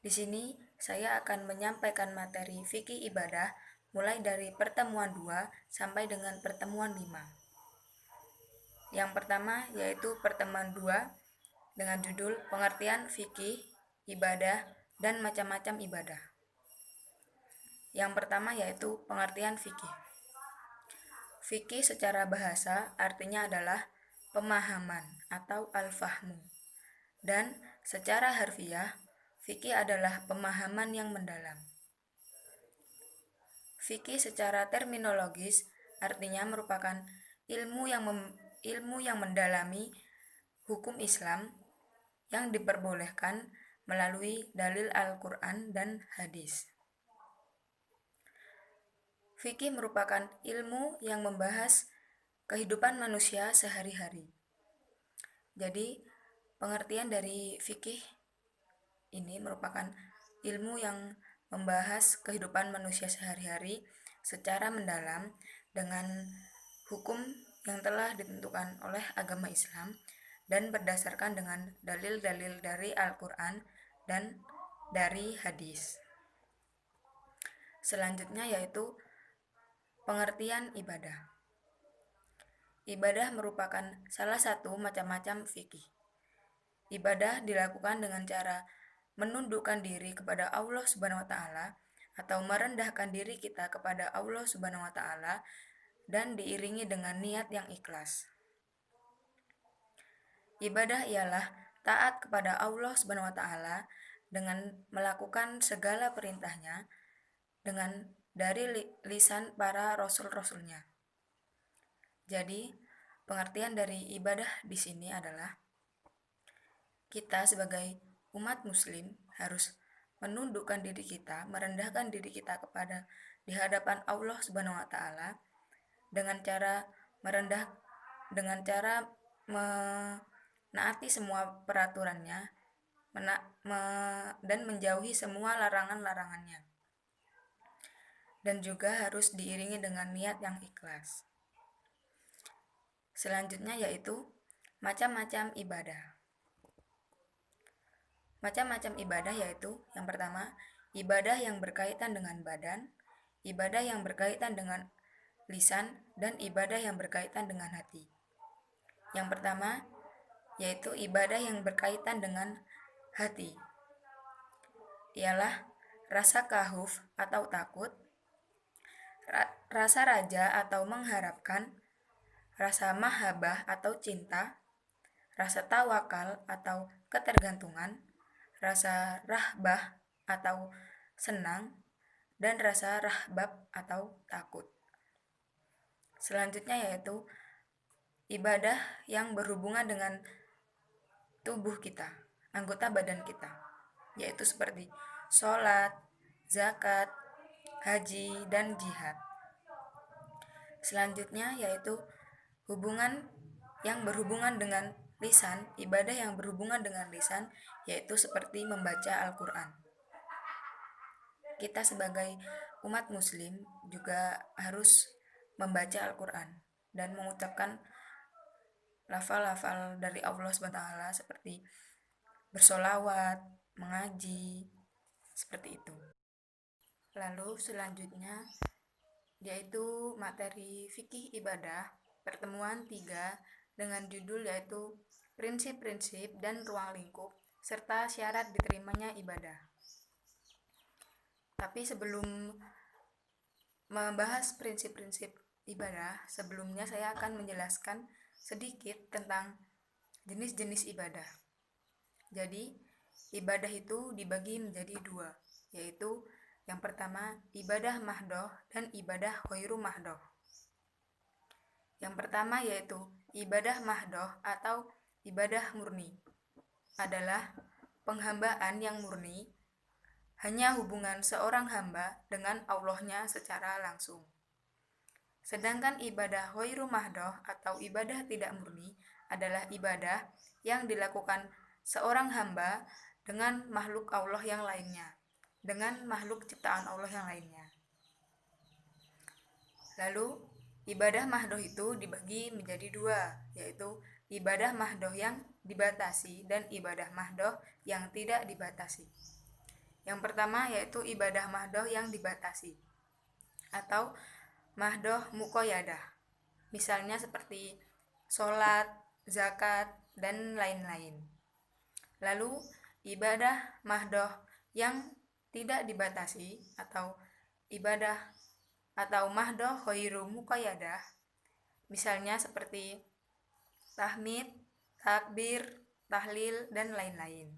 Di sini saya akan menyampaikan materi fikih ibadah mulai dari pertemuan 2 sampai dengan pertemuan 5. Yang pertama yaitu pertemuan 2 dengan judul pengertian fikih, ibadah, dan macam-macam ibadah. Yang pertama yaitu pengertian fikih. Fikih secara bahasa artinya adalah pemahaman atau al-fahmu. Dan secara harfiah, fikih adalah pemahaman yang mendalam. Fikih secara terminologis artinya merupakan ilmu yang mendalami hukum Islam yang diperbolehkan melalui dalil Al-Quran dan hadis. Fikih merupakan ilmu yang membahas kehidupan manusia sehari-hari. Jadi, pengertian dari fikih ini merupakan ilmu yang membahas kehidupan manusia sehari-hari secara mendalam dengan hukum yang telah ditentukan oleh agama Islam dan berdasarkan dengan dalil-dalil dari Al-Quran dan dari hadis. Selanjutnya yaitu pengertian ibadah. Ibadah merupakan salah satu macam-macam fikih. Ibadah dilakukan dengan cara menundukkan diri kepada Allah Subhanahu wa taala atau merendahkan diri kita kepada Allah Subhanahu wa taala dan diiringi dengan niat yang ikhlas. Ibadah ialah taat kepada Allah Subhanahu wa taala dengan melakukan segala perintahnya dengan dari lisan para rasul-rasulnya. Jadi, pengertian dari ibadah di sini adalah kita sebagai umat muslim harus menundukkan diri kita, merendahkan diri kita kepada di hadapan Allah Subhanahu wa taala dengan cara menaati semua peraturannya dan menjauhi semua larangan-larangannya. Dan juga harus diiringi dengan niat yang ikhlas. Selanjutnya yaitu macam-macam ibadah. Macam-macam ibadah yaitu yang pertama, ibadah yang berkaitan dengan badan, ibadah yang berkaitan dengan lisan, dan ibadah yang berkaitan dengan hati. Yang pertama yaitu ibadah yang berkaitan dengan hati. Ialah rasa kahuf atau takut, rasa raja atau mengharapkan, rasa mahabbah atau cinta, rasa tawakal atau ketergantungan, rasa rahbah atau senang, dan rasa rahbab atau takut. Selanjutnya yaitu ibadah yang berhubungan dengan tubuh kita, anggota badan kita, yaitu seperti sholat, zakat, haji, dan jihad. Selanjutnya yaitu hubungan yang berhubungan dengan lisan, ibadah yang berhubungan dengan lisan, yaitu seperti membaca Al-Quran. Kita sebagai umat muslim juga harus membaca Al-Quran dan mengucapkan lafal-lafal dari Allah SWT seperti bersolawat, mengaji, seperti itu. Lalu selanjutnya yaitu materi fikih ibadah pertemuan 3 dengan judul yaitu prinsip-prinsip dan ruang lingkup serta syarat diterimanya ibadah. Tapi sebelum membahas prinsip-prinsip ibadah, sebelumnya saya akan menjelaskan sedikit tentang jenis-jenis ibadah. Jadi, ibadah itu dibagi menjadi 2, yaitu yang pertama ibadah mahdoh dan ibadah ghairu mahdoh. Yang pertama yaitu ibadah mahdoh atau ibadah murni adalah penghambaan yang murni, hanya hubungan seorang hamba dengan Allahnya secara langsung. Sedangkan ibadah ghairu mahdoh atau ibadah tidak murni adalah ibadah yang dilakukan seorang hamba dengan makhluk Allah yang lainnya, dengan makhluk ciptaan Allah yang lainnya. Lalu ibadah mahdoh itu dibagi menjadi 2, yaitu ibadah mahdoh yang dibatasi dan ibadah mahdoh yang tidak dibatasi. Yang pertama yaitu ibadah mahdoh yang dibatasi atau mahdoh muqayyadah. Misalnya seperti sholat, zakat, dan lain-lain. Lalu ibadah mahdoh yang tidak dibatasi atau ibadah atau mahdoh khairu muqayyadah, misalnya seperti tahmid, takbir, tahlil, dan lain-lain.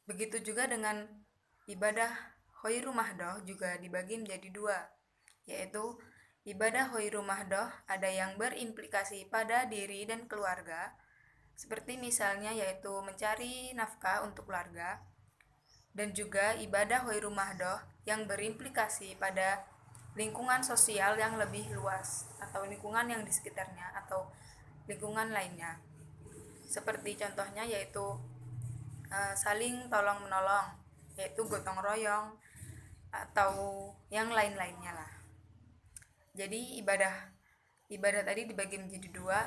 Begitu juga dengan ibadah khairu mahdoh juga dibagi menjadi dua, yaitu ibadah khairu mahdoh ada yang berimplikasi pada diri dan keluarga, seperti misalnya yaitu mencari nafkah untuk keluarga, dan juga ibadah khairu mahdoh yang berimplikasi pada lingkungan sosial yang lebih luas atau lingkungan yang di sekitarnya atau lingkungan lainnya. Seperti contohnya yaitu saling tolong menolong, yaitu gotong royong atau yang lain-lainnya lah. Jadi ibadah tadi dibagi menjadi dua,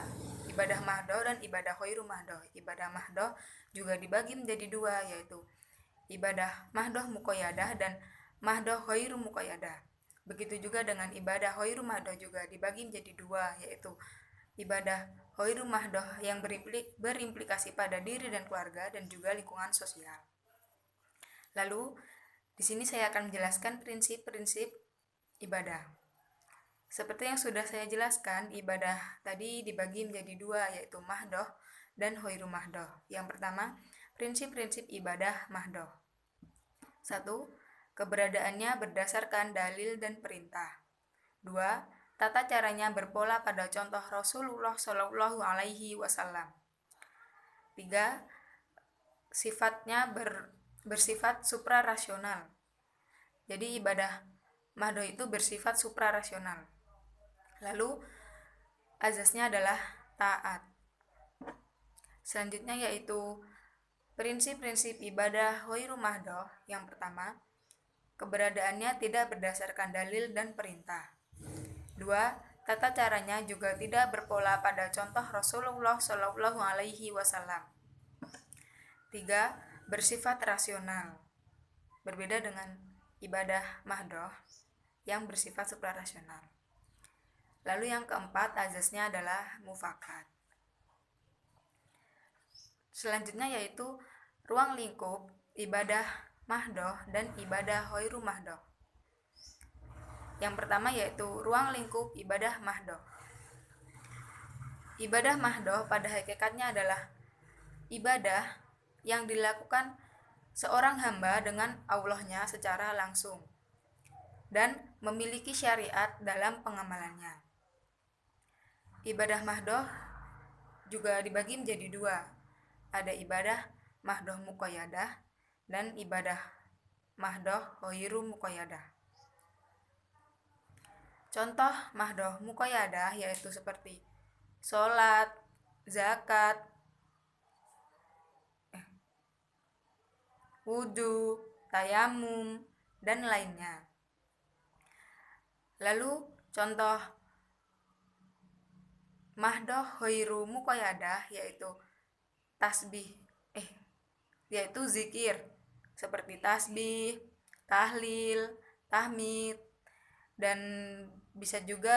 ibadah mahdoh dan ibadah khairu mahdoh. Ibadah mahdoh juga dibagi menjadi dua, yaitu ibadah mahdoh muqayyadah dan mahdoh khairu muqayyadah. Begitu juga dengan ibadah khairu mahdoh juga dibagi menjadi dua, yaitu ibadah khairu mahdoh yang berimplikasi pada diri dan keluarga dan juga lingkungan sosial. Lalu di sini saya akan menjelaskan prinsip-prinsip ibadah. Seperti yang sudah saya jelaskan, ibadah tadi dibagi menjadi dua, yaitu mahdoh dan khairu mahdoh. Yang pertama, prinsip-prinsip ibadah mahdoh. 1. Keberadaannya berdasarkan dalil dan perintah. 2. Tata caranya berpola pada contoh Rasulullah Shallallahu Alaihi Wasallam. 3. Sifatnya bersifat suprarasional. Jadi ibadah mahdoh itu bersifat suprarasional. Lalu azasnya adalah taat. Selanjutnya yaitu prinsip-prinsip ibadah khairu mahdoh. Yang pertama, keberadaannya tidak berdasarkan dalil dan perintah. 2. Tata caranya juga tidak berpola pada contoh Rasulullah Shallallahu Alaihi Wasallam. 3. Bersifat rasional. Berbeda dengan ibadah mahdoh yang bersifat suprarasional. Lalu yang keempat, azasnya adalah mufakat. Selanjutnya yaitu ruang lingkup ibadah mahdoh dan ibadah khairu mahdoh. Yang pertama yaitu ruang lingkup ibadah mahdoh. Ibadah mahdoh pada hakikatnya adalah ibadah yang dilakukan seorang hamba dengan Allahnya secara langsung dan memiliki syariat dalam pengamalannya. Ibadah mahdoh juga dibagi menjadi dua. Ada ibadah mahdoh muqayyadah dan ibadah mahdoh khairu muqayyadah. Contoh mahdoh muqayyadah yaitu seperti sholat, zakat, wudhu, tayamum, dan lainnya. Lalu contoh mahdoh khairu muqayyadah yaitu yaitu zikir seperti tasbih, tahlil, tahmid, dan bisa juga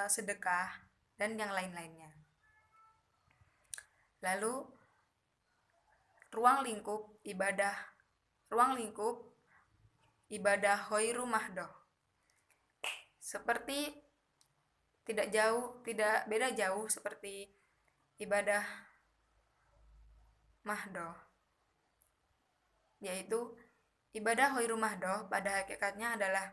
sedekah dan yang lain-lainnya. Lalu ruang lingkup ibadah khairu mahdoh seperti tidak beda jauh seperti ibadah mahdoh, yaitu ibadah khairu mahdoh pada hakikatnya adalah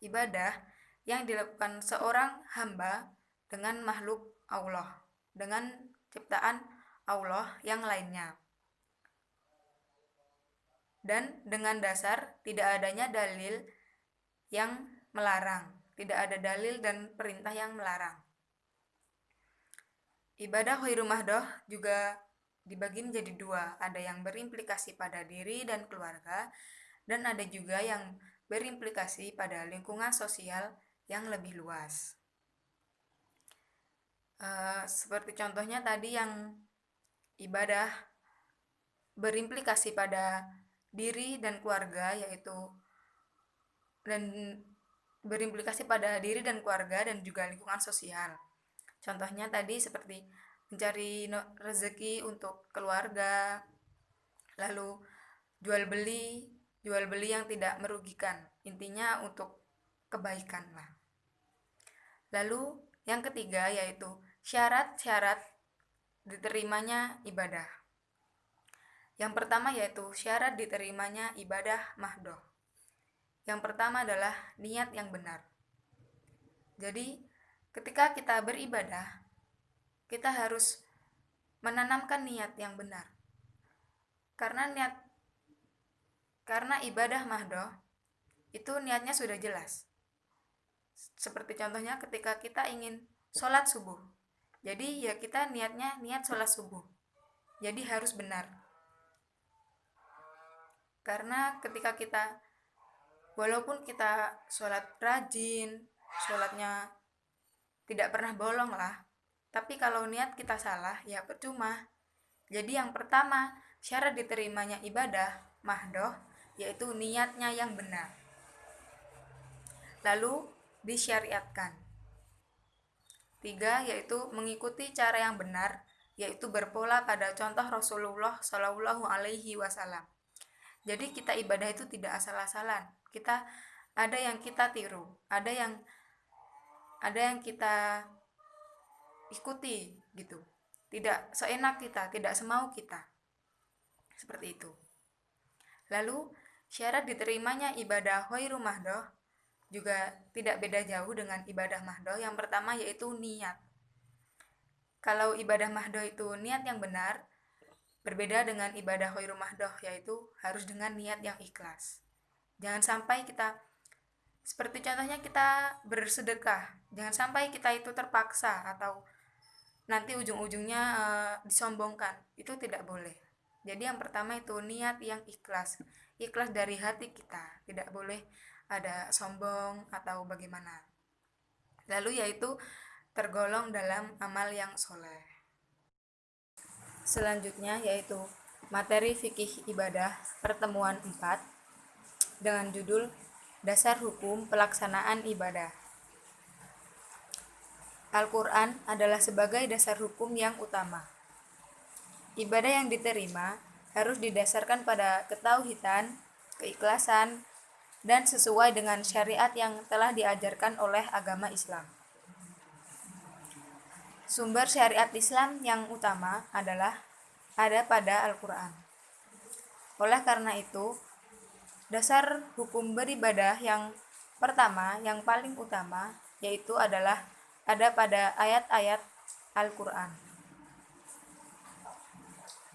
ibadah yang dilakukan seorang hamba dengan makhluk Allah, dengan ciptaan Allah yang lainnya, dan dengan dasar tidak adanya dalil yang melarang, tidak ada dalil dan perintah yang melarang. Ibadah khairu mahdoh juga dibagi menjadi dua, ada yang berimplikasi pada diri dan keluarga, dan ada juga yang berimplikasi pada lingkungan sosial yang lebih luas. Seperti contohnya tadi yang ibadah berimplikasi pada diri dan keluarga, dan juga lingkungan sosial. Contohnya tadi seperti mencari rezeki untuk keluarga, lalu jual beli yang tidak merugikan, intinya untuk kebaikan lah. Lalu yang ketiga yaitu syarat-syarat diterimanya ibadah. Yang pertama yaitu syarat diterimanya ibadah mahdoh. Yang pertama adalah niat yang benar. Jadi ketika kita beribadah, kita harus menanamkan niat yang benar. Karena ibadah mahdoh itu niatnya sudah jelas. Seperti contohnya ketika kita ingin sholat subuh, jadi ya kita niat sholat subuh, jadi harus benar. Karena ketika walaupun kita sholat rajin, sholatnya tidak pernah bolong lah, tapi kalau niat kita salah ya percuma. Jadi yang pertama syarat diterimanya ibadah mahdoh yaitu niatnya yang benar, lalu disyariatkan. 3 yaitu mengikuti cara yang benar, yaitu berpola pada contoh Rasulullah Shallallahu Alaihi Wasallam. Jadi kita ibadah itu tidak asal-asalan. Ada yang kita tiru, ada yang kita ikuti gitu. Tidak seenak kita, tidak semau kita. Seperti itu. Lalu syarat diterimanya ibadah khairu mahdoh juga tidak beda jauh dengan ibadah mahdoh. Yang pertama yaitu niat. Kalau ibadah mahdoh itu niat yang benar, berbeda dengan ibadah khairu mahdoh, yaitu harus dengan niat yang ikhlas. Jangan sampai seperti contohnya kita bersedekah, jangan sampai kita itu terpaksa atau nanti ujung-ujungnya disombongkan. Itu tidak boleh. Jadi yang pertama itu niat yang ikhlas dari hati kita, tidak boleh ada sombong atau bagaimana. Lalu yaitu tergolong dalam amal yang soleh. Selanjutnya yaitu materi fikih ibadah pertemuan 4 dengan judul Dasar Hukum Pelaksanaan Ibadah. Al-Quran adalah sebagai dasar hukum yang utama. Ibadah yang diterima harus didasarkan pada ketauhidan, keikhlasan, dan sesuai dengan syariat yang telah diajarkan oleh agama Islam. Sumber syariat Islam yang utama ada pada Al-Quran. Oleh karena itu, dasar hukum beribadah yang pertama, yang paling utama, yaitu ada pada ayat-ayat Al-Quran.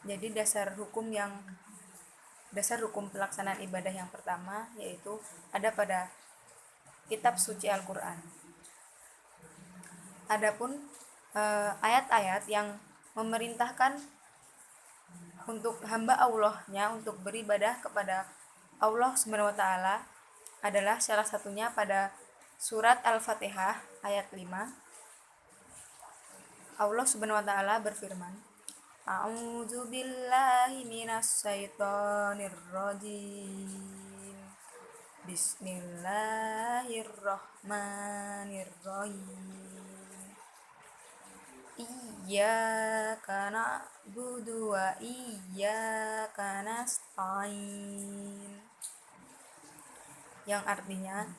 Jadi dasar hukum pelaksanaan ibadah yang pertama yaitu ada pada kitab suci Al-Quran. Adapun ayat-ayat yang memerintahkan untuk hamba Allahnya untuk beribadah kepada Allah Subhanahu wa taala adalah salah satunya pada surat Al-Fatihah ayat 5. Allah Subhanahu wa taala berfirman, A'udzu billahi minas syaitonir rajim. Bismillahirrahmanirrahim. Iyyaka na'budu wa iyyaka nasta'in. Yang artinya,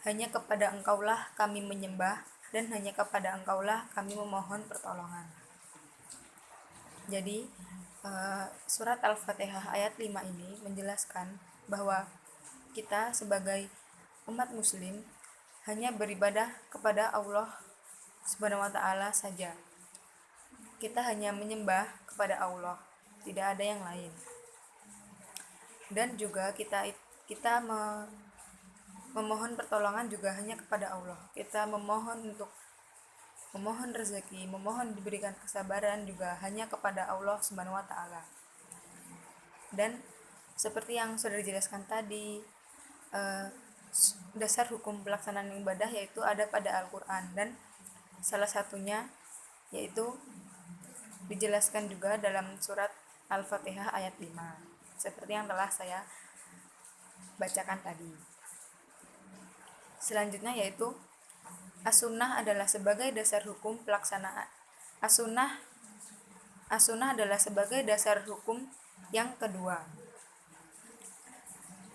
hanya kepada Engkaulah kami menyembah dan hanya kepada Engkaulah kami memohon pertolongan. Jadi surat Al-Fatihah ayat 5 ini menjelaskan bahwa kita sebagai umat muslim hanya beribadah kepada Allah Subhanahu wa taala saja. Kita hanya menyembah kepada Allah, tidak ada yang lain. Dan juga kita memohon pertolongan juga hanya kepada Allah. Kita memohon rezeki, memohon diberikan kesabaran juga hanya kepada Allah Subhanahu wa taala. Dan seperti yang sudah dijelaskan tadi, dasar hukum pelaksanaan ibadah yaitu ada pada Al-Quran, dan salah satunya yaitu dijelaskan juga dalam surat Al-Fatihah ayat 5, seperti yang telah saya bacakan tadi. Selanjutnya yaitu as-sunnah adalah sebagai dasar hukum pelaksanaan. As-sunnah adalah sebagai dasar hukum yang kedua.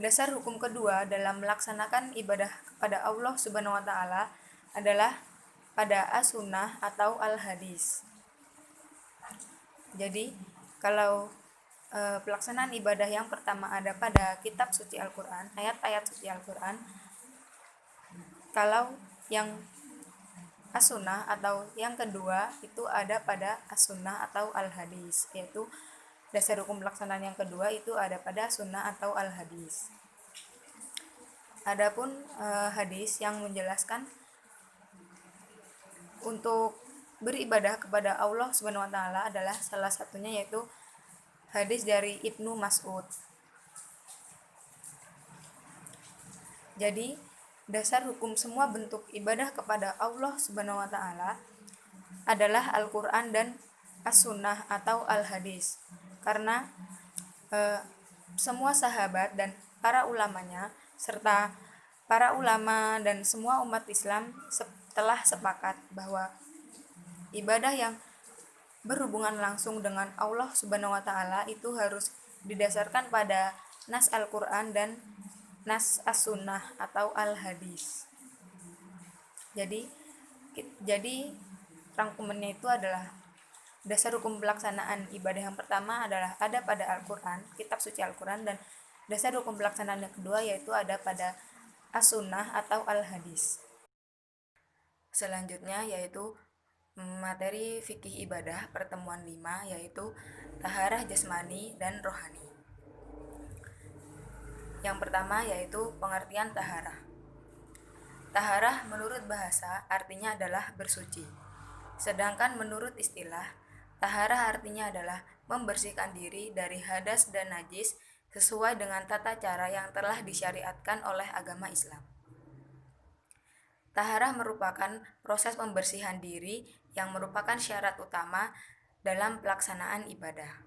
Dasar hukum kedua dalam melaksanakan ibadah kepada Allah Subhanahu wa taala adalah pada as-sunnah atau al-hadis. Jadi, kalau pelaksanaan ibadah yang pertama ada pada kitab suci Al-Qur'an, ayat-ayat suci Al-Qur'an. Kalau yang as-sunnah atau yang kedua itu ada pada as-sunnah atau al-hadis, yaitu dasar hukum pelaksanaan yang kedua itu ada pada sunnah atau al-hadis. Adapun hadis yang menjelaskan untuk beribadah kepada Allah Subhanahu wa taala adalah salah satunya yaitu hadis dari Ibnu Mas'ud. Jadi, dasar hukum semua bentuk ibadah kepada Allah Subhanahu wa taala adalah Al-Qur'an dan As-Sunnah atau Al-Hadis. Karena semua sahabat dan para ulamanya serta para ulama dan semua umat Islam telah sepakat bahwa ibadah yang berhubungan langsung dengan Allah Subhanahu wa taala itu harus didasarkan pada nas Al-Qur'an dan nas as-sunnah atau al-hadis. Jadi rangkumannya itu adalah dasar hukum pelaksanaan ibadah yang pertama adalah ada pada Al-Qur'an, kitab suci Al-Qur'an, dan dasar hukum pelaksanaan yang kedua yaitu ada pada as-sunnah atau al-hadis. Selanjutnya yaitu materi fikih ibadah pertemuan 5 yaitu taharah jasmani dan rohani. Yang pertama yaitu pengertian taharah. Taharah menurut bahasa artinya adalah bersuci. Sedangkan menurut istilah, taharah artinya adalah membersihkan diri dari hadas dan najis sesuai dengan tata cara yang telah disyariatkan oleh agama Islam. Taharah merupakan proses pembersihan diri yang merupakan syarat utama dalam pelaksanaan ibadah.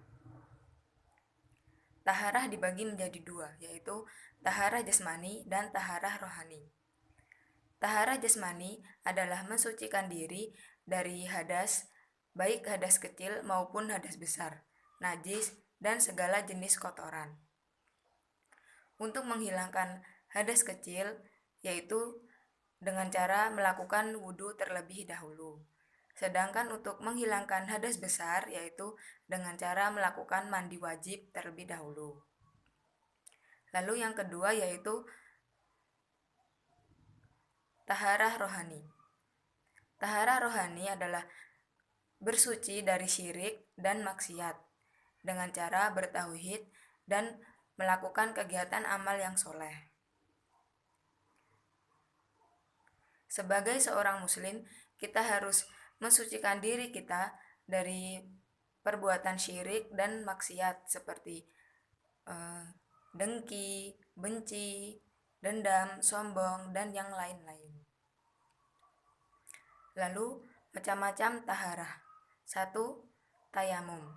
Taharah dibagi menjadi dua, yaitu taharah jasmani dan taharah rohani. Taharah jasmani adalah mensucikan diri dari hadas, baik hadas kecil maupun hadas besar, najis, dan segala jenis kotoran. Untuk menghilangkan hadas kecil, yaitu dengan cara melakukan wudhu terlebih dahulu. Sedangkan untuk menghilangkan hadas besar yaitu dengan cara melakukan mandi wajib terlebih dahulu. Lalu yang kedua yaitu taharah rohani. Taharah rohani adalah bersuci dari syirik dan maksiat dengan cara bertauhid dan melakukan kegiatan amal yang soleh. Sebagai seorang muslim, kita harus mensucikan diri kita dari perbuatan syirik dan maksiat seperti dengki, benci, dendam, sombong, dan yang lain-lain. Lalu macam-macam taharah. 1. Tayamum.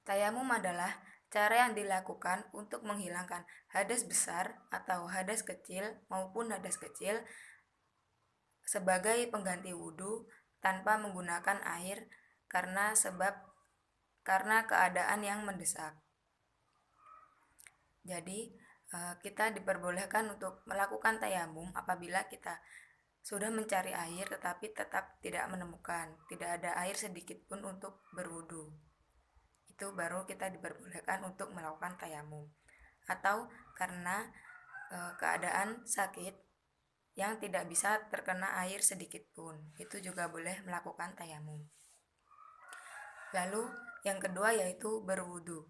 Tayamum adalah cara yang dilakukan untuk menghilangkan hadas besar atau hadas kecil maupun hadas kecil sebagai pengganti wudhu tanpa menggunakan air karena keadaan yang mendesak. Jadi kita diperbolehkan untuk melakukan tayamum apabila kita sudah mencari air tetapi tetap tidak menemukan, tidak ada air sedikit pun untuk berwudhu. Itu baru kita diperbolehkan untuk melakukan tayamum. Atau karena keadaan sakit yang tidak bisa terkena air sedikit pun, itu juga boleh melakukan tayamum. Lalu yang kedua yaitu berwudhu.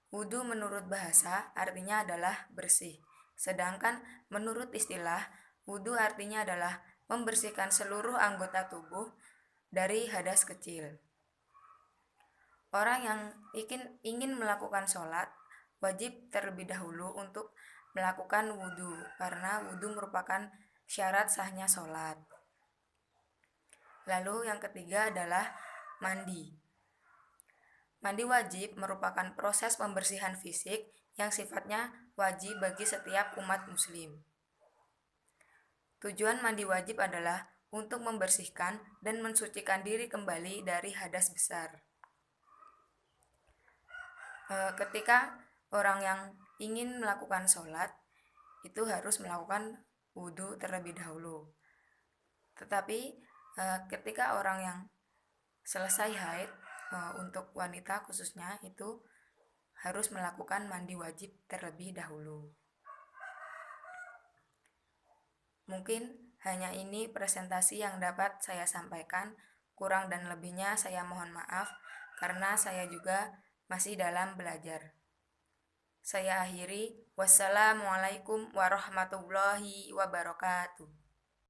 Wudhu menurut bahasa artinya adalah bersih. Sedangkan menurut istilah, wudhu artinya adalah membersihkan seluruh anggota tubuh dari hadas kecil. Orang yang ingin melakukan sholat wajib terlebih dahulu untuk melakukan wudhu, karena wudhu merupakan syarat sahnya sholat. Lalu yang ketiga adalah mandi. Mandi wajib merupakan proses pembersihan fisik yang sifatnya wajib bagi setiap umat muslim. Tujuan mandi wajib adalah untuk membersihkan dan mensucikan diri kembali dari hadas besar. Ketika orang yang ingin melakukan sholat, itu harus melakukan wudhu terlebih dahulu. Tetapi ketika orang yang selesai haid, untuk wanita khususnya itu harus melakukan mandi wajib terlebih dahulu. Mungkin hanya ini presentasi yang dapat saya sampaikan. Kurang dan lebihnya saya mohon maaf karena saya juga masih dalam belajar. Saya akhiri. Wassalamualaikum warahmatullahi wabarakatuh.